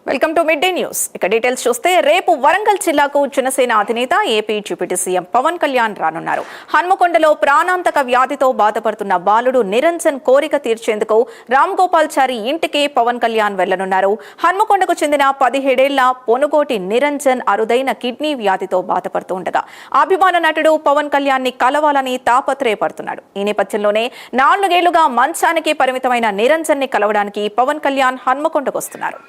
Welcome to mid day news. ఇక details చూస్తే రేపు వరంగల్ జిల్లాకు జనసేన అధినేత AP deputy CM Pawan Kalyan రానున్నారు. హన్మకొండలో ప్రాణాంతక వ్యాధితో బాధపడుతున్న బాలుడు నిరంజన్ కోరిక తీర్చేందుకు రామ్ గోపాల్ చారి ఇంటికి పవన్ కళ్యాణ్ వెళ్లనున్నారు. హన్మకొండకు చెందిన 17 ఏళ్ల పొనుగోటి నిరంజన్ అరుదైన కిడ్నీ వ్యాధితో బాధపడుతూ ఉండగా అభిమాన నటుడు పవన్ కళ్యాణ్ ని కలవాలని తాపత్రయపడుతున్నాడు. ఈ నేపథ్యంలోనే 4 ఏళ్లుగా మంచానికి పరిమితమైన నిరంజన్ ని కలవడానికి పవన్ కళ్యాణ్ హన్మకొండకు వస్తున్నారు.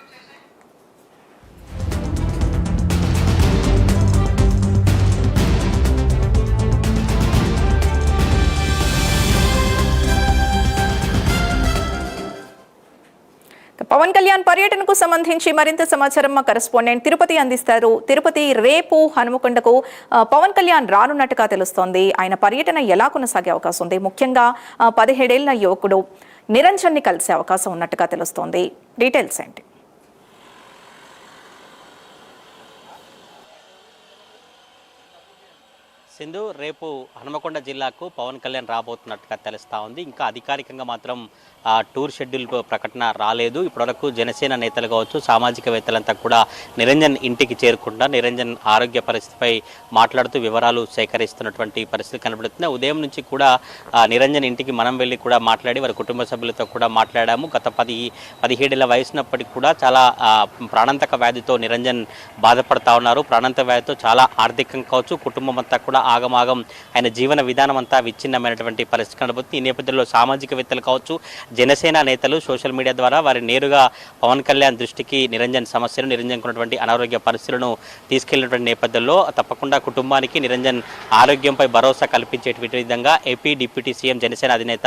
పవన్ కళ్యాణ్ పర్యటనకు సంబంధించి మరింత సమాచారం మా కరెస్పాండెంట్ తిరుపతి అందిస్తారు. తిరుపతి, రేపు హనుమకొండకు పవన్ కళ్యాణ్ రానున్నట్టుగా తెలుస్తోంది. ఆయన పర్యటన ఎలా కొనసాగే అవకాశం ఉంది? ముఖ్యంగా 17 ఏళ్ల యువకుడు నిరంజన్ ని కలిసే అవకాశం ఉన్నట్టుగా తెలుస్తోంది. డీటెయిల్స్ ఏంటి? సింధు, రేపు హనుమకొండ జిల్లాకు పవన్ కళ్యాణ్ రాబోతున్నట్టుగా తెలుస్తూ ఉంది. ఇంకా అధికారికంగా మాత్రం టూర్ షెడ్యూల్ ప్రకటన రాలేదు. ఇప్పటివరకు జనసేన నేతలు కావచ్చు, సామాజికవేత్తలంతా కూడా నిరంజన్ ఇంటికి చేరుకుంటా నిరంజన్ ఆరోగ్య పరిస్థితిపై మాట్లాడుతూ వివరాలు సేకరిస్తున్నటువంటి పరిస్థితి కనబడుతుంది. ఉదయం నుంచి కూడా నిరంజన్ ఇంటికి మనం వెళ్ళి కూడా మాట్లాడి వారి కుటుంబ సభ్యులతో కూడా మాట్లాడాము. గత 17 వయసున్నప్పటికీ కూడా చాలా ప్రాణాంతక వ్యాధితో నిరంజన్ బాధపడతా ఉన్నారు. ప్రాణాంతక వ్యాధితో చాలా ఆర్థికంగా కావచ్చు, కుటుంబం అంతా కూడా ఆగమాగం, ఆయన జీవన విధానం అంతా విచ్ఛిన్నమైనటువంటి పరిస్థితి కనబడుతుంది. ఈ నేపథ్యంలో సామాజికవేత్తలు కావచ్చు, జనసేన నేతలు సోషల్ మీడియా ద్వారా వారి నేరుగా పవన్ కళ్యాణ్ దృష్టికి నిరంజన్ సమస్యను, నిరంజన్ ఉన్నటువంటి అనారోగ్య పరిస్థితులను తీసుకెళ్లినటువంటి నేపథ్యంలో తప్పకుండా కుటుంబానికి నిరంజన్ ఆరోగ్యంపై భరోసా కల్పించేటువంటి విధంగా ఏపీ డిప్యూటీ సీఎం జనసేన అధినేత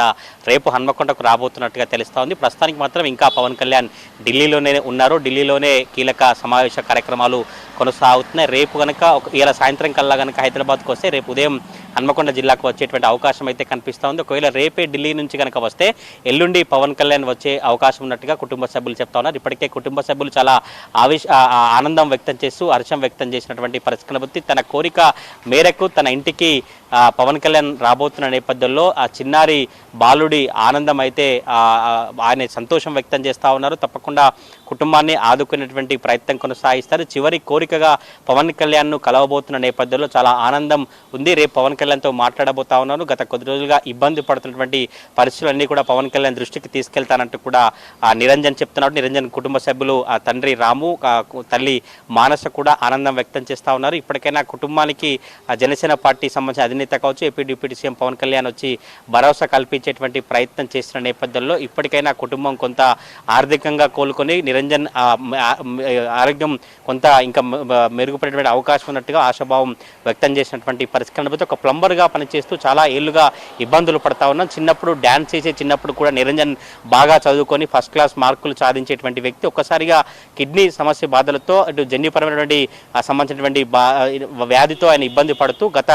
రేపు హన్మకొండకు రాబోతున్నట్టుగా తెలుస్తూ ఉంది. ప్రస్తుతానికి మాత్రం ఇంకా పవన్ కళ్యాణ్ ఢిల్లీలోనే ఉన్నారు. ఢిల్లీలోనే కీలక సమావేశ కార్యక్రమాలు కొనసాగుతున్నాయి. రేపు కనుక ఇలా సాయంత్రం కల్లా కనుక హైదరాబాద్కు వస్తే రేపు ఉదయం హన్మకొండ జిల్లాకు వచ్చేటువంటి అవకాశం అయితే కనిపిస్తూ ఉంది. ఒకవేళ రేపే ఢిల్లీ నుంచి కనుక వస్తే ఎల్లుండి పవన్ కళ్యాణ్ వచ్చే అవకాశం ఉన్నట్టుగా కుటుంబ సభ్యులు చెప్తా ఉన్నారు. ఇప్పటికే కుటుంబ సభ్యులు చాలా ఆనందం వ్యక్తం చేస్తూ హర్షం వ్యక్తం చేసినటువంటి పరిస్థితి కనబడుతుంది. తన కోరిక మేరకు తన ఇంటికి పవన్ కళ్యాణ్ రాబోతున్న నేపథ్యంలో ఆ చిన్నారి బాలుడి ఆనందం అయితే ఆయన సంతోషం వ్యక్తం చేస్తూ ఉన్నారు. తప్పకుండా కుటుంబాన్ని ఆదుకునేటువంటి ప్రయత్నం కొనసాగిస్తారు. చివరి కోరికగా పవన్ కళ్యాణ్ను కలవబోతున్న నేపథ్యంలో చాలా ఆనందం ఉంది. రేపు పవన్ కళ్యాణ్తో మాట్లాడబోతా ఉన్నారు. గత కొద్ది రోజులుగా ఇబ్బంది పడుతున్నటువంటి పరిస్థితులన్నీ కూడా పవన్ కళ్యాణ్ దృష్టికి తీసుకెళ్తానంటూ కూడా నిరంజన్ చెప్తున్నాడు. నిరంజన్ కుటుంబ సభ్యులు తండ్రి రాము, తల్లి మానస కూడా ఆనందం వ్యక్తం చేస్తూ ఉన్నారు. ఇప్పటికైనా కుటుంబానికి జనసేన పార్టీ సంబంధించిన అధినేత కావచ్చు, AP deputy CM Pawan Kalyan వచ్చి భరోసా కల్పించేటువంటి ప్రయత్నం చేస్తున్న నేపథ్యంలో ఇప్పటికైనా కుటుంబం కొంత ఆర్థికంగా కోలుకొని నిరంజన్ ఆరోగ్యం కొంత ఇంకా మెరుగుపడేటువంటి అవకాశం ఉన్నట్టుగా ఆశాభావం వ్యక్తం చేసినటువంటి పరిస్థితి కనబడితే ఒక ప్లంబర్గా పనిచేస్తూ చాలా ఏళ్లుగా ఇబ్బందులు పడతా ఉన్నాం. చిన్నప్పుడు డ్యాన్స్ చేసే చిన్నప్పుడు కూడా నిరంజన్ బాగా చదువుకొని ఫస్ట్ క్లాస్ మార్కులు సాధించేటువంటి వ్యక్తి ఒక్కసారిగా కిడ్నీ సమస్య బాధలతో అటు జన్యుపరమైనటువంటి సంబంధించినటువంటి వ్యాధితో ఆయన ఇబ్బంది పడుతూ గత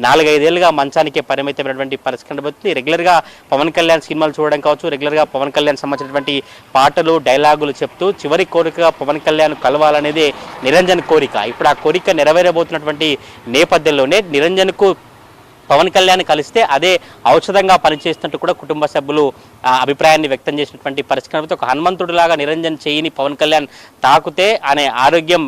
4-5 ఏళ్లుగా మంచానికే పరిమితమైనటువంటి పరిస్థితి కనబడుతుంది. రెగ్యులర్గా పవన్ కళ్యాణ్ సినిమాలు చూడడం కావచ్చు, రెగ్యులర్గా పవన్ కళ్యాణ్ సంబంధించినటువంటి పాటలు డైలాగులు చెప్తూ చివరి కోరికగా పవన్ కళ్యాణ్ కలవాలనేది నిరంజన్ కోరిక. ఇప్పుడు ఆ కోరిక నెరవేరబోతున్నటువంటి నేపథ్యంలోనే నిరంజన్కు పవన్ కళ్యాణ్ కలిస్తే అదే ఔషధంగా పనిచేస్తున్నట్టు కూడా కుటుంబ సభ్యులు అభిప్రాయాన్ని వ్యక్తం చేసినటువంటి పరిస్థితి. ఒక హనుమంతుడిలాగా నిరంజన్ చేయిని పవన్ కళ్యాణ్ తాకుతే అనే ఆరోగ్యం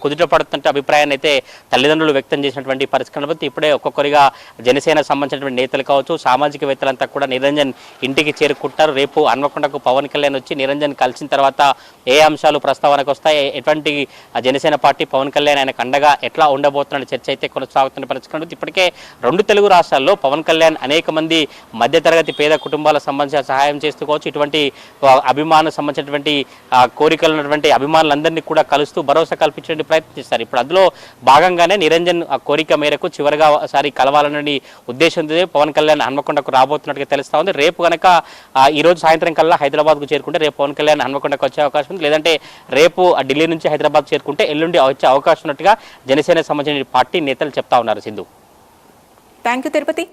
కుదుట పడుతున్నట్టు అభిప్రాయాన్ని అయితే తల్లిదండ్రులు వ్యక్తం చేసినటువంటి పరిస్థితి. ఇప్పుడే ఒక్కొక్కరిగా జనసేన సంబంధించినటువంటి నేతలు కావచ్చు, సామాజికవేత్తలంతా కూడా నిరంజన్ ఇంటికి చేరుకుంటారు. రేపు హన్మకొండకు పవన్ కళ్యాణ్ వచ్చి నిరంజన్ కలిసిన తర్వాత ఏ అంశాలు ప్రస్తావనకు వస్తాయి, ఎటువంటి జనసేన పార్టీ పవన్ కళ్యాణ్ ఆయనకు అండగా ఎట్లా ఉండబోతున్న చర్చ అయితే కొనసాగుతున్న పరిస్థితి. ఇప్పటికే 2 తెలుగు రాష్ట్రాల్లో పవన్ కళ్యాణ్ అనేక మంది మధ్యతరగతి పేద కుటుంబాలకు సంబంధించిన సహాయం చేస్తూకోవచ్చు, ఇటువంటి అభిమానం సంబంధించినటువంటి కోరికలు ఉన్నటువంటి అభిమానులందరినీ కూడా కలుస్తూ భరోసా కల్పించే ప్రయత్నం చేస్తారు. ఇప్పుడు అందులో భాగంగానే నిరంజన్ కోరిక మేరకు చివరిగా ఒకసారి కలవాలనే ఉద్దేశంతో పవన్ కళ్యాణ్ హన్మకొండకు రాబోతున్నట్టుగా తెలుస్తా ఉంది. రేపు కనుక ఈ రోజు సాయంత్రం కల్లా హైదరాబాద్కు చేరుకుంటే రేపు పవన్ కళ్యాణ్ హన్మకొండకు వచ్చే అవకాశం ఉంది. లేదంటే రేపు ఢిల్లీ నుంచి హైదరాబాద్ చేరుకుంటే ఎల్లుండి వచ్చే అవకాశం ఉన్నట్టుగా జనసేన సంబంధించిన పార్టీ నేతలు చెప్తా ఉన్నారు. Sindhu, thank you Tirupati.